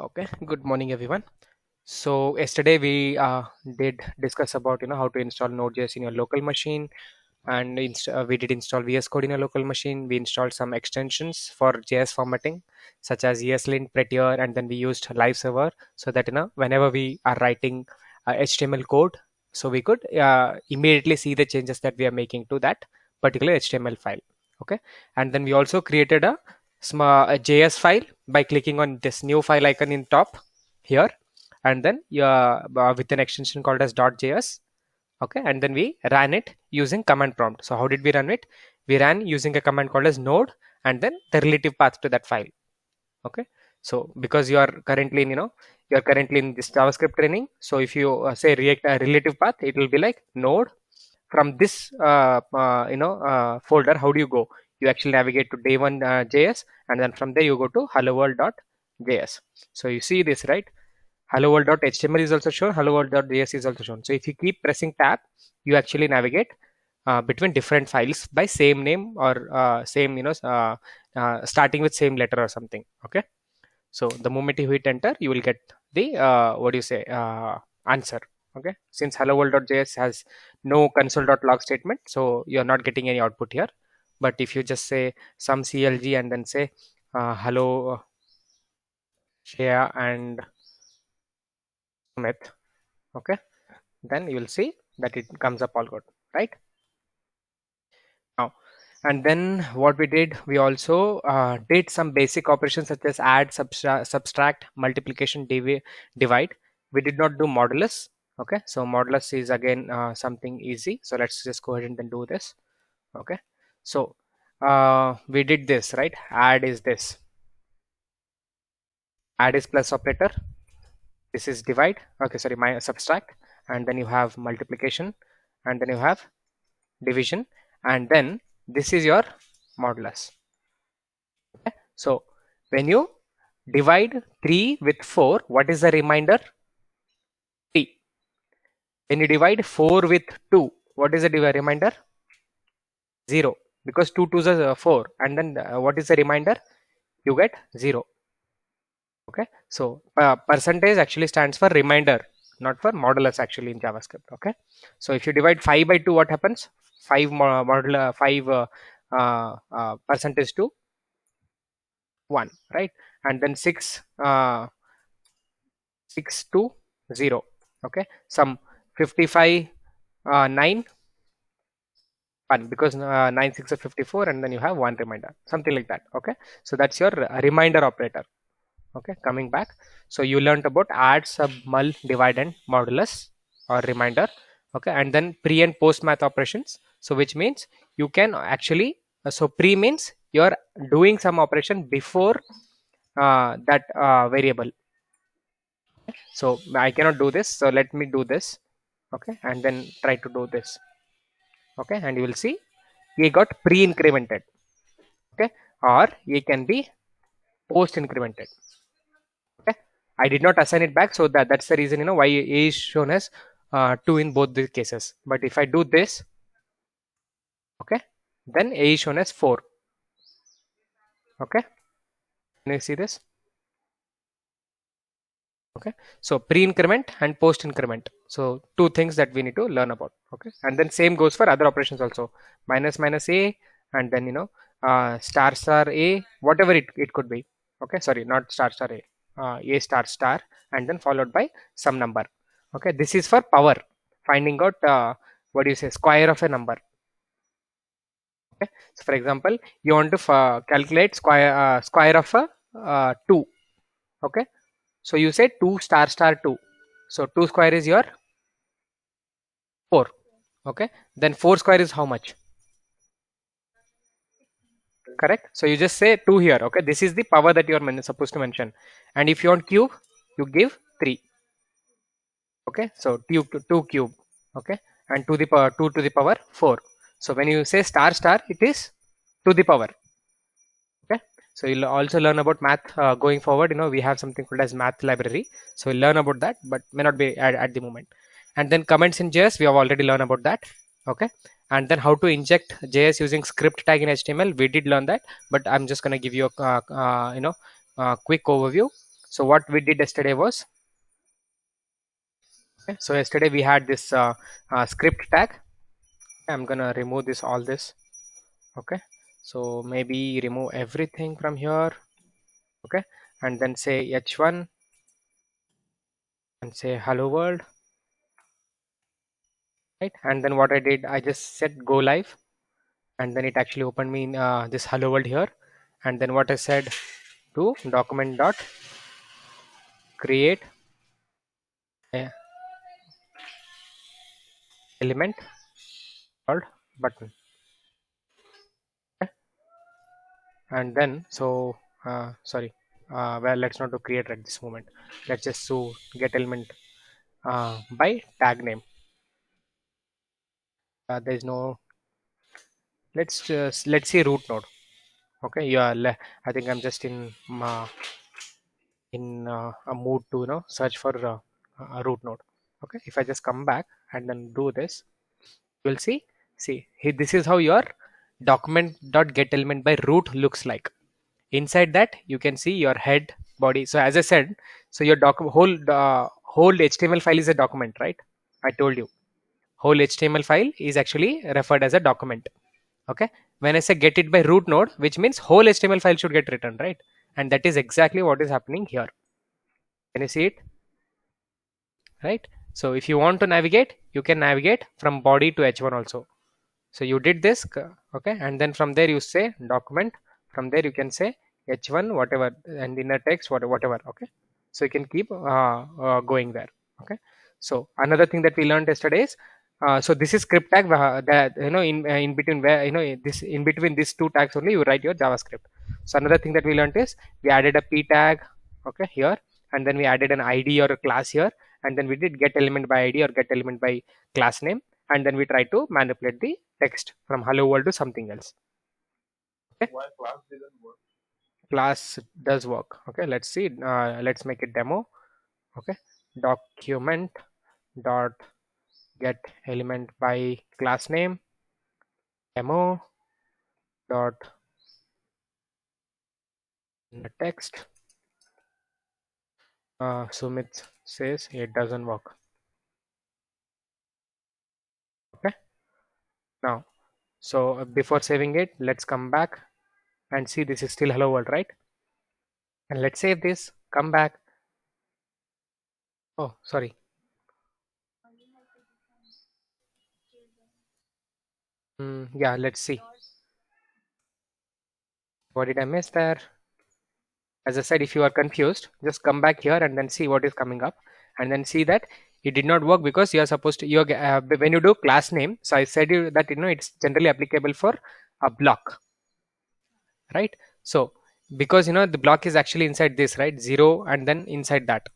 Okay, good morning everyone. So yesterday we did discuss about how to install Node.js in your local machine, and we did install VS Code in your local machine. We installed some extensions for JS formatting, such as ESLint, Prettier, and then we used Live Server so that whenever we are writing HTML code, so we could immediately see the changes that we are making to that particular HTML file. Okay, and then we also created a JS file by clicking on this new file icon in top here, and then with an extension called as .js. Okay, and then we ran it using command prompt. So how did we run it? We ran using a command called as node and then the relative path to that file. Okay, so because you are currently in this JavaScript training, so if you say react relative path, it will be like node from this folder. How do you go? You actually navigate to day one JS, and then from there you go to hello world.js. So you see this, right? Hello world.html is also shown, hello world.js is also shown. So if you keep pressing tab, you actually navigate between different files by same name or same starting with same letter or something. Okay, so the moment you hit enter, you will get the what do you say answer. Okay, since hello world.js has no console.log statement, so you're not getting any output here. But if you just say some clg and then say hello Shreya and Sumit, okay, then you will see that it comes up all good, right? Now, and then what we did, we also did some basic operations such as add, subtract, multiplication, divide. We did not do modulus. Okay, so modulus is again something easy. So let's just go ahead and then do this. Okay, so we did this, right? Add is this. Add is plus operator. This is divide. Okay, sorry, my subtract, and then you have multiplication, and then you have division, and then this is your modulus. Okay? So when you divide 3 with 4, what is the remainder? 3. When you divide 4 with 2, what is the remainder? 0, because 2 2s are 4, and then what is the remainder? You get 0. Okay, so percentage actually stands for remainder, not for modulus actually in JavaScript. Okay, so if you divide 5 by 2, what happens? 5 modular 5 percentage to 1, right? And then 6 6 to 0. Okay, some 55 9 1, because 9 6 are 54, and then you have 1 remainder, something like that. Okay, so that's your remainder operator. Okay, coming back, so you learned about add, sub, mul, divide, and modulus or remainder. Okay, and then pre and post math operations, so which means you can actually so pre means you're doing some operation before that variable. So I cannot do this, so let me do this. Okay, and then try to do this. Okay, and you will see a got pre incremented. Okay, or a can be post incremented. Okay, I did not assign it back, so that's the reason why a is shown as 2 in both the cases. But if I do this, okay, then a is shown as 4. Okay, can you see this? Okay, so pre-increment and post-increment, so two things that we need to learn about. Okay, and then same goes for other operations also, minus minus a, and then star star a, whatever it could be. Okay, sorry, not star star a star star, and then followed by some number. Okay, this is for power, finding out what do you say, square of a number. Okay, so for example, you want to calculate square of a 2. Okay, so you say 2 star star 2. So 2 square is your 4. Okay, then 4 square is how much? Correct. So you just say 2 here. Okay, this is the power that you are supposed to mention. And if you want cube, you give 3. Okay, so 2 cube. Okay, and to the power 2 to the power 4. So when you say star star, it is to the power. Okay, so you'll also learn about math going forward. We have something called as math library, so we'll learn about that, but may not be at the moment. And then comments in JS, we have already learned about that. Okay, and then how to inject JS using script tag in HTML, we did learn that, but I'm just going to give you a quick overview. So what we did yesterday was, okay, so yesterday we had this script tag. I'm gonna remove this all this. Okay, so maybe remove everything from here. Okay, and then say h1 and say hello world, right? And then what I did, I just said go live, and then it actually opened me in this hello world here. And then what I said, to document dot create a element called button. Okay? And then so sorry, well, let's not do create at this moment. Let's just so get element by tag name. There is no, let's see root node. Okay, yeah, I think I'm just in a mood to search for a root node. Okay, if I just come back and then do this, you'll see here, this is how your document.getElement by root looks like. Inside that you can see your head, body. So as I said, so your whole HTML file is a document, right? I told you whole HTML file is actually referred as a document. Okay, when I say get it by root node, which means whole HTML file should get written, right? And that is exactly what is happening here. Can you see it? Right? So if you want to navigate, you can navigate from body to h1 also. So you did this, okay, and then from there you say document. From there you can say h1 whatever and inner text whatever. Okay, so you can keep going there. Okay, so another thing that we learned yesterday is, so this is script tag, that in between, where this in between these two tags only you write your JavaScript. So another thing that we learned is we added a p tag, okay, here, and then we added an id or a class here, and then we did get element by id or get element by class name, and then we try to manipulate the text from hello world to something else. Okay, Why class didn't work? class does work. Okay, let's see, let's make it demo. Okay, document dot get element by class name, demo dot text. Sumit says it doesn't work. Okay, now, so before saving it, let's come back and see this is still hello world, right? And let's save this, come back. Oh, sorry. Yeah, let's see. What did I miss there? As I said, if you are confused, just come back here and then see what is coming up, and then see that it did not work because you are supposed to, when you do class name, so I said you that it's generally applicable for a block, right? So because the block is actually inside this, right, 0 and then inside that.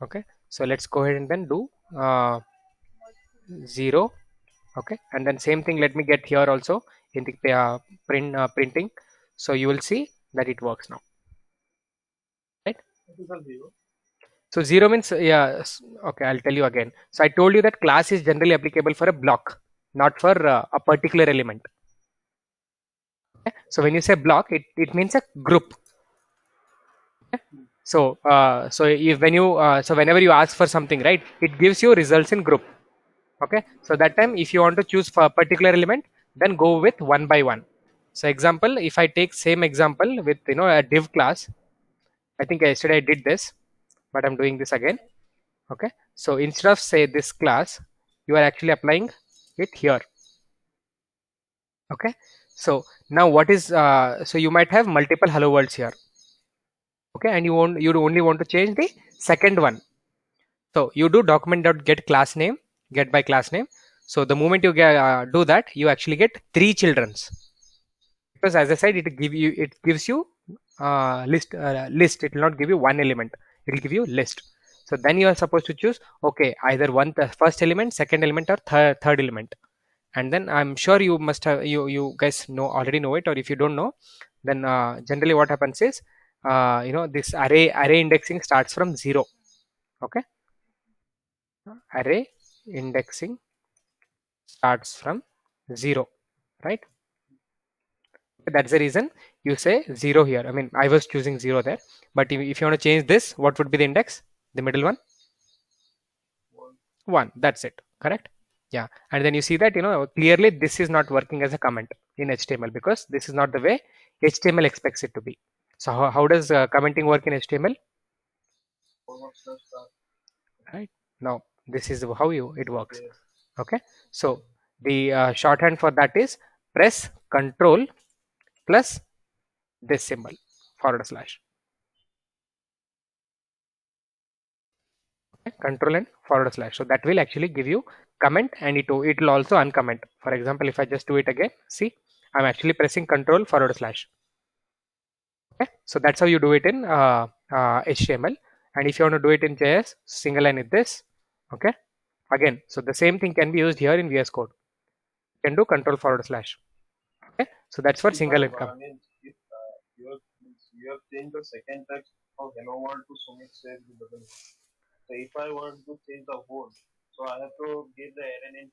Okay, so let's go ahead and then do 0. Okay, and then same thing, let me get here also in the printing, so you will see that it works now, right? It is a zero. So 0 means, yeah, okay, I'll tell you again. So I told you that class is generally applicable for a block, not for a particular element. Okay? So when you say block, it means a group. Okay? So so if when you so whenever you ask for something, right, it gives you results in group. Okay, so that time if you want to choose for a particular element, then go with one by one. So example, if I take same example with a div class, I think yesterday I did this, but I'm doing this again. Okay, so instead of say this class, you are actually applying it here. Okay, so now what is so you might have multiple hello worlds here. Okay, and you only want to change the second one. So you do document.get class name, get by class name. So the moment you do that, you actually get 3 childrens, because as I said, it gives you list. It will not give you one element, it will give you list. So then you are supposed to choose, okay, either first element, second element, or third element. And then I'm sure you must have, you guys already know it, or if you don't know, then generally what happens is, this array indexing starts from 0. Okay, array indexing starts from 0, right? That's the reason you say 0 here. I mean, I was choosing 0 there, but if you want to change this, what would be the index? The middle one? One. 1. That's it. Correct? Yeah. And then you see that, clearly this is not working as a comment in HTML because this is not the way HTML expects it to be. So how does commenting work in HTML? Forward slash star. Right. Now, this is how it works. Okay. Okay. So the shorthand for that is press Control plus this symbol /. Okay. Control and /. So that will actually give you comment, and it will also uncomment. For example, if I just do it again, see, I'm actually pressing Control /. Okay. So that's how you do it in HTML. And if you want to do it in JS, single line is this. Okay. Again, so the same thing can be used here in VS Code. You can do Control /. Okay. So that's for single line. I mean, if you have changed the second text of hello world to Sumit says it doesn't work. So if I want to change the whole, so I have to give the error name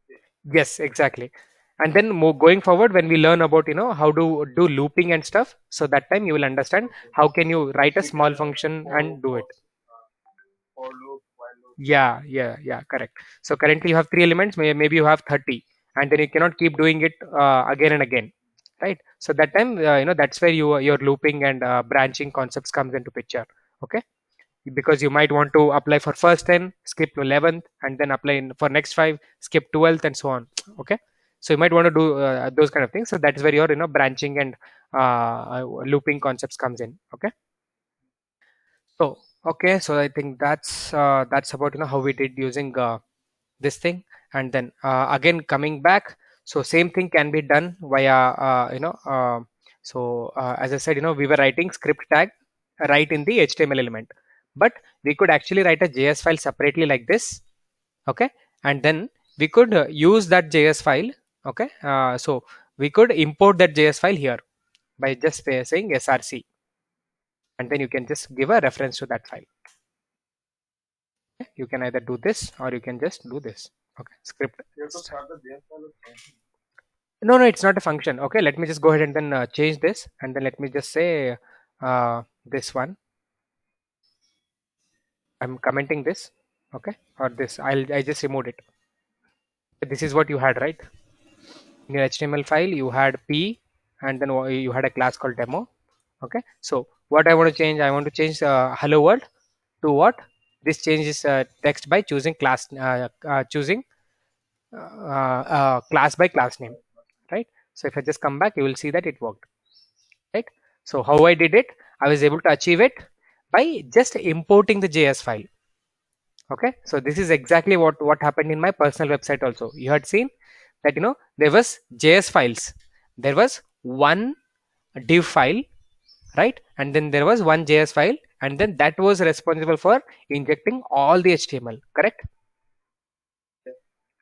012 Yes, exactly. And then going forward, when we learn about how to do looping and stuff, so that time you will understand how can you write a small function and do it. For loop, while loop. Yeah, correct. So currently you have 3 elements, maybe you have 30, and then you cannot keep doing it again and again, right? So that time, that's where your looping and branching concepts comes into picture. Okay, because you might want to apply for first 10, skip to 11th, and then apply for next 5, skip 12th, and so on. Okay, so you might want to do those kind of things. So that's where your branching and looping concepts comes in. Okay. So okay, so I think that's about how we did using this thing. And then again coming back, so same thing can be done via as I said, we were writing script tag right in the HTML element, but we could actually write a JS file separately like this. Okay, and then we could use that JS file. Okay, so we could import that JS file here by just saying src, and then you can just give a reference to that file. Okay? You can either do this or you can just do this. Okay, script. You have to start the JS file with function. No, it's not a function. Okay, let me just go ahead and then change this, and then let me just say this one. I'm commenting this. Okay, or this. I just removed it. This is what you had, right? In your HTML file, you had p, and then you had a class called demo. Okay, so what I want to change, I want to change hello world to what? This changes text by choosing class, choosing class by class name, right? So if I just come back, you will see that it worked, right? So how I did it, I was able to achieve it by just importing the JS file. Okay, so this is exactly what happened in my personal website also. You had seen that there was JS files, there was one div file, right? And then there was one JS file, and then that was responsible for injecting all the HTML, correct?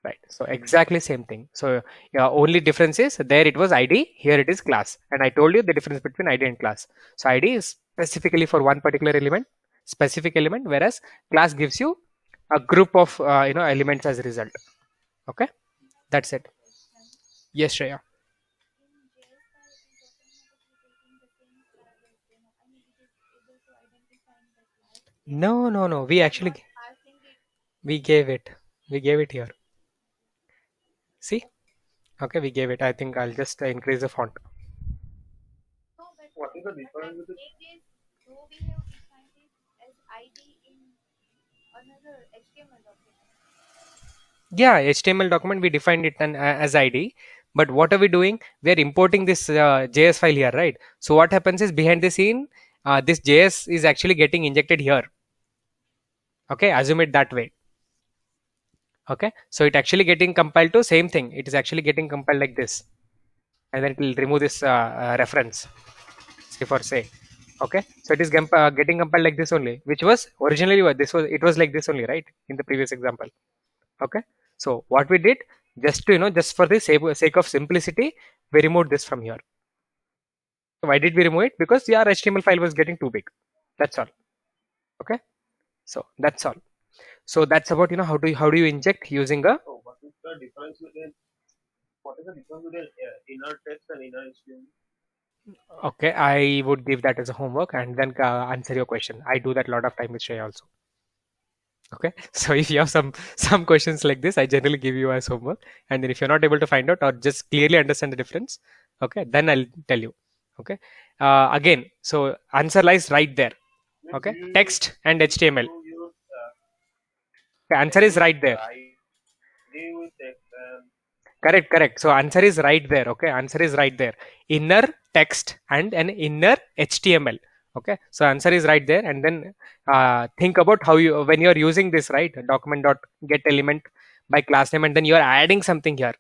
Right, so exactly same thing. So yeah, only difference is there it was ID, here it is class, and I told you the difference between ID and class. So ID is specifically for one particular element, specific element, whereas class gives you a group of elements as a result. Okay, that's it. Yes, Shreya. No, we actually we gave it, we gave it here. See, okay, we gave it. I think I'll just increase the font. What is the difference with it? Yeah, HTML document we defined it as ID, but what are we doing? We are importing this JS file here, right? So what happens is behind the scene, this JS is actually getting injected here. Okay, assume it that way. Okay, so it actually getting compiled to same thing. It is actually getting compiled like this, and then it will remove this reference. Say for say. Okay, so it is getting compiled like this only, which was originally it was like this only, right? In the previous example. Okay, so what we did, just to just for the sake of simplicity, we removed this from here. Why did we remove it? Because our HTML file was getting too big. That's all. Okay, so that's all. So that's about how do you inject using a So what is the difference between inner text and inner HTML? Okay, I would give that as a homework and then answer your question. I do that a lot of time with Shrey also. Okay, so if you have some questions like this, I generally give you as homework, and then if you're not able to find out or just clearly understand the difference, okay, then I'll tell you. Okay, again, so answer lies right there. Means Okay, you use text and HTML. you use The answer is right there. ID with text and Correct, correct. So answer is right there. Okay, answer is right there. Inner text and an inner HTML. Okay, so answer is right there, and then think about how you when you are using this, right, document dot get element by class name, and then you are adding something here.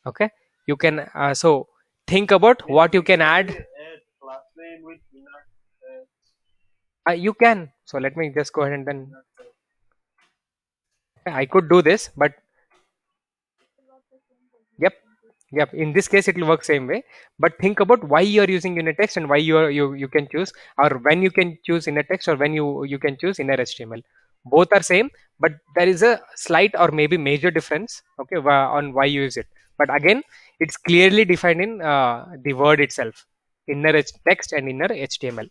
Okay, you can so think about means what you can can add. we add class name with You can. So let me just go ahead and then inner text? I could do this, but yep. Yep. In this case, it will work same way. But think about why you are using unit text and why you can choose, or when you can choose inner text, or when you can choose inner HTML. Both are same, but there is a slight or maybe major difference. Okay, on why you use it. But again, it's clearly defined in the word itself, inner text and inner HTML.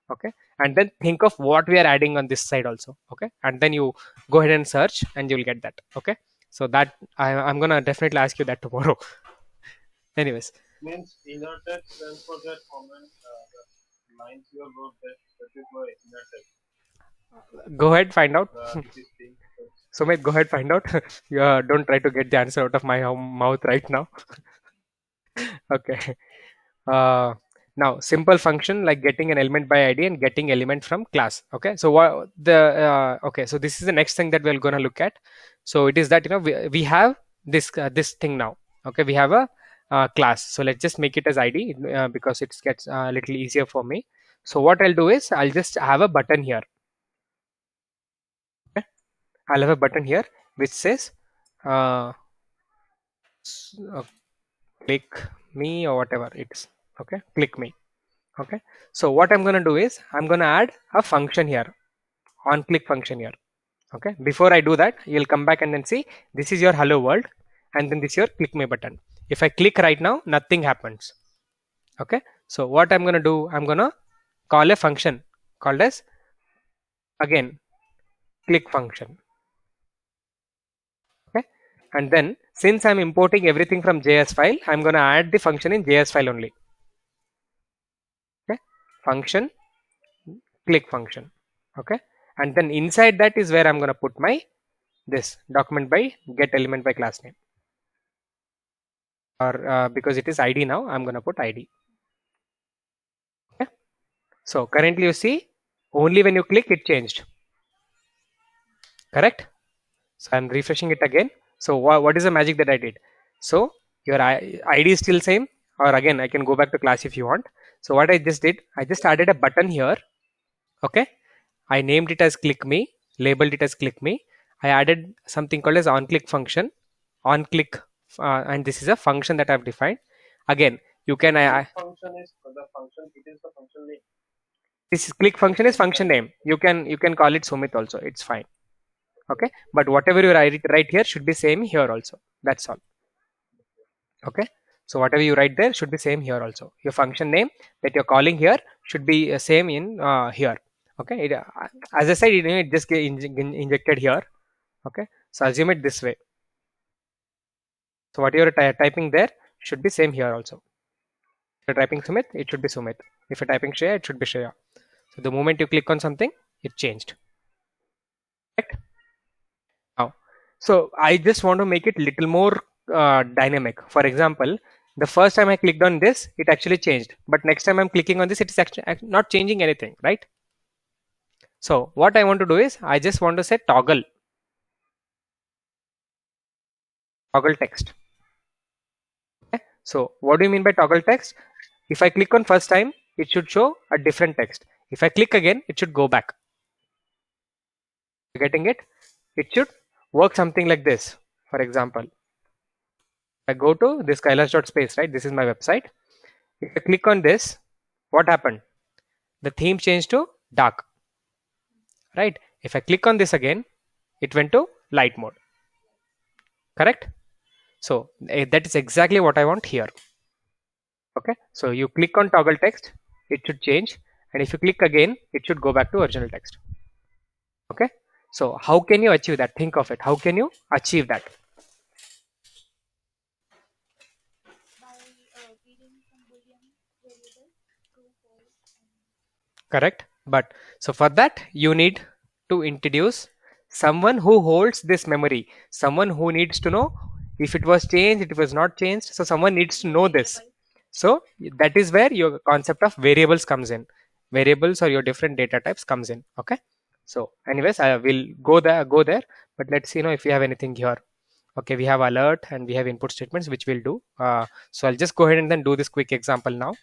Okay, and then think of what we are adding on this side also. Okay, and then you go ahead and search, and you'll get that. Okay, so that I'm gonna definitely ask you that tomorrow. Anyways, Means inner text stands for that comment the lines you wrote that is my inner text. go ahead, find out. It is thing. Sumit, go ahead, find out. Don't try to get the answer out of my mouth right now. Okay. Uh, Now, simple function like getting an element by ID and getting element from class. Okay. So what the okay. So this is the next thing that we're gonna look at. So it is that we have this thing now. Okay. We have a class. So let's just make it as ID because it gets a little easier for me. So what I'll do is I'll just have a button here. Okay. I'll have a button here which says uh, uh, click me or whatever it is. Okay, click me. Okay, so what I'm going to do is I'm going to add a function here, on click function here. Okay, before I do that, you'll come back and then see this is your hello world, and then this is your click me button. If I click right now, nothing happens. Okay, so what I'm going to do, I'm going to call a function called as again click function. Okay, and then since I'm importing everything from JS file, I'm going to add the function in JS file only. Okay, function click function. Okay, and then inside that is where I'm going to put my this document by get element by class name, or because it is ID now, I'm going to put ID. Okay, so currently you see only when you click it changed. Correct. So I'm refreshing it again. So what is the magic that I did? So your ID is still same, or again I can go back to class if you want. So what I just did, I just added a button here. Okay, I named it as click me, labeled it as click me. I added something called as on click function, on click, and this is a function that I've defined. Again, you can Function is the function. It is the function name. this click function is function name. You can call it Sumit also. It's fine. Okay, but whatever you write here should be same here also. That's all. Okay, so whatever you write there should be same here also. Your function name that you're calling here should be same in here. Okay, as I said, it just get injected here. Okay, so assume it this way. So what you're typing there should be same here also. If you're typing Sumit, it should be Sumit. If you're typing Shreya, it should be Shreya. So the moment you click on something, it changed. Correct? Now, so I just want to make it little more dynamic. For example, the first time I clicked on this, it actually changed. But next time I'm clicking on this, it is actually not changing anything, right? So what I want to do is I just want to say toggle text. Okay? So what do you mean by toggle text? If I click on first time, it should show a different text. If I click again, it should go back. You're getting it? It should work something like this. For example, I go to this kailash.space, right? This is my website. If I click on this, what happened? The theme changed to dark, right? If I click on this again, it went to light mode. Correct? So that is exactly what I want here. Okay, so you click on toggle text, it should change, and if you click again, it should go back to original text. Okay, so how can you achieve that? Think of it. How can you achieve that? Correct. But so for that, you need to introduce someone who holds this memory, someone who needs to know if it was changed, it was not changed. So someone needs to know this. So that is where your concept of variables comes in. Variables or your different data types comes in. Okay. So anyways, I will go there, but let's see, if we have anything here. Okay, we have alert and we have input statements, which we'll do. So I'll just go ahead and then do this quick example now.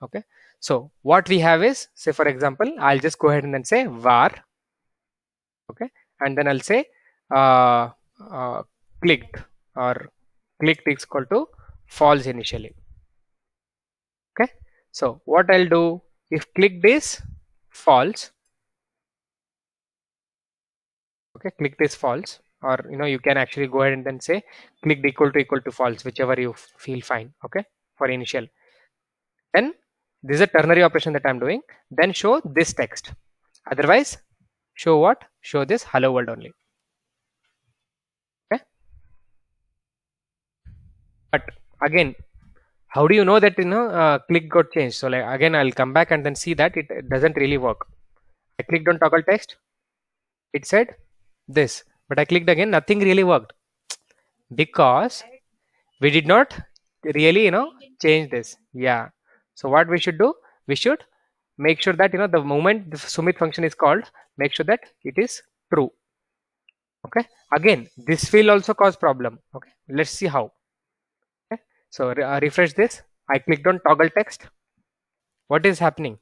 Okay, so what we have is, say for example, I'll just go ahead and then say var. Okay, and then I'll say uh, uh, clicked, or clicked is equal to false initially. Okay, so what I'll do, if clicked is false, okay, clicked is false, or you can actually go ahead and then say clicked equal to false, whichever you feel fine. Okay, for initial, then this is a ternary operation that I'm doing, then show this text. Otherwise, show what? Show this hello world only. Okay, but again, how do you know that click got changed? So like again, I'll come back and then see that it doesn't really work. I clicked on toggle text, it said this, but I clicked again, nothing really worked, because we did not really change this. Yeah, so what we should do, we should make sure that the moment the Sumit function is called, make sure that it is true. Okay, again, this will also cause problem. Okay, let's see how. Okay, so refresh this. I clicked on toggle text. What is happening?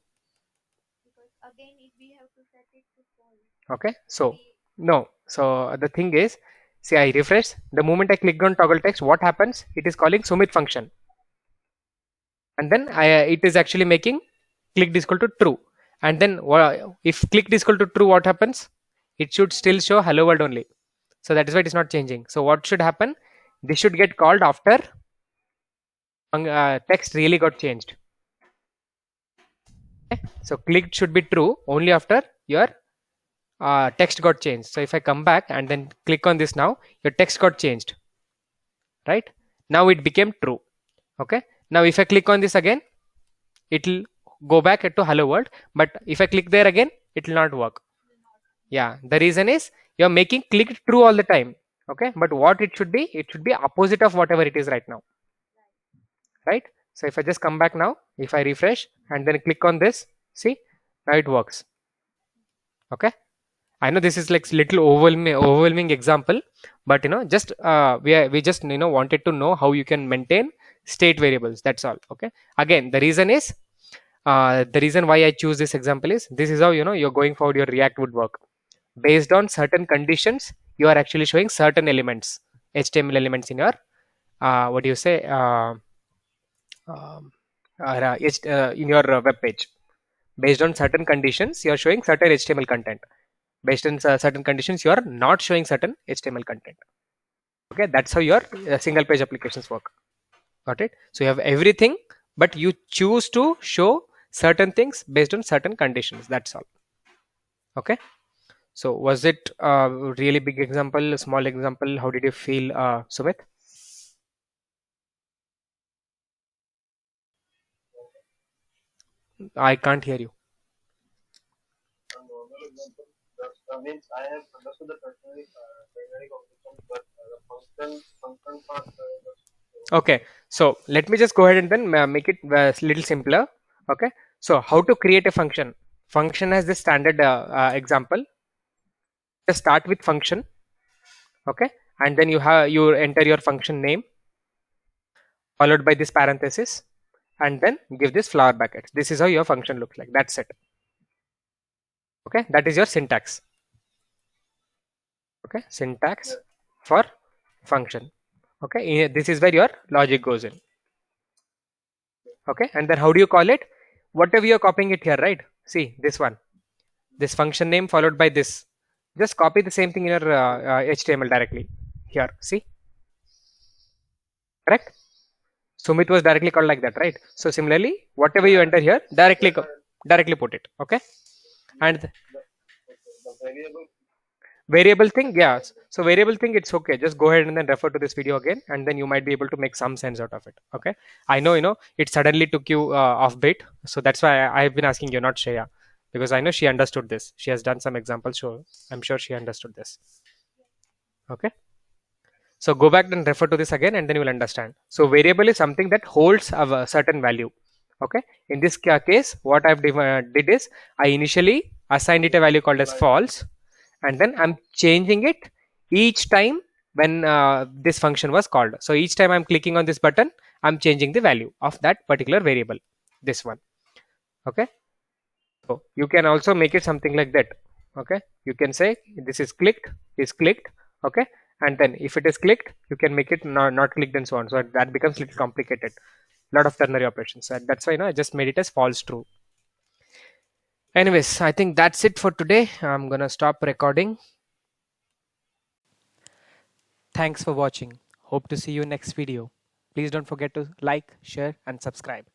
Okay, so no, so the thing is, see, I refresh. The moment I clicked on toggle text, what happens? It is calling Sumit function, and then it is actually making clicked is equal to true. And then if clicked is equal to true, what happens? It should still show hello world only. So that is why it is not changing. So what should happen? This should get called after text really got changed. Okay? So clicked should be true only after your text got changed. So if I come back and then click on this now, your text got changed, right? Now it became true. Okay. Now if I click on this again, it will go back to hello world. But if I click there again, it will not work. Yeah. The reason is you're making clicked true all the time. Okay. But what it should be opposite of whatever it is right now. Right. So if I just come back now, if I refresh and then click on this, see, now it works. Okay. I know this is like little overwhelming example, but just we just wanted to know how you can maintain state variables. That's all. Okay. Again, the reason is the reason why I choose this example is this is how you're going forward. Your React would work based on certain conditions. You are actually showing certain elements, HTML elements in your what do you say um, in your web page. Based on certain conditions, you are showing certain HTML content. Based on certain conditions, you are not showing certain HTML content. Okay, that's how your single page applications work. Got it? So you have everything, but you choose to show certain things based on certain conditions. That's all. Okay. So was it a really big example, a small example? How did you feel, Sumit? I can't hear you. A normal example, that means I have understood the ternary operation, but the function part. Okay, so let me just go ahead and then make it a little simpler. Okay, so how to create a function? Function has this standard example. Just start with function. Okay, and then you enter your function name followed by this parenthesis, and then give this flower bracket. This is how your function looks like. That's it. Okay, that is your syntax. Okay, syntax for function. Okay, this is where your logic goes in. Okay, and then how do you call it? Whatever you're copying it here, right? See this one, this function name followed by this. Just copy the same thing in your HTML directly here. See, correct? Sumit was directly called like that, right? So similarly, whatever you enter here, directly put it. Okay. And the variable. variable thing, yeah. So variable thing, it's okay. Just go ahead and then refer to this video again, and then you might be able to make some sense out of it. Okay. I know, it suddenly took you off bit, so that's why I've been asking you, not Shreya, because I know she understood this. She has done some examples, so I'm sure she understood this. Okay. So go back and refer to this again, and then you will understand. So variable is something that holds a certain value. Okay. In this case, what I've did is I initially assigned it a value called as false, and then I'm changing it each time when this function was called. So each time I'm clicking on this button, I'm changing the value of that particular variable. This one. Okay. So you can also make it something like that. Okay. You can say this is clicked. Okay. And then if it is clicked, you can make it not clicked and so on. So that becomes a little complicated. A lot of ternary operations. And that's why I just made it as false true. Anyways, I think that's it for today. I'm gonna stop recording. Thanks for watching. Hope to see you next video. Please don't forget to like, share, and subscribe.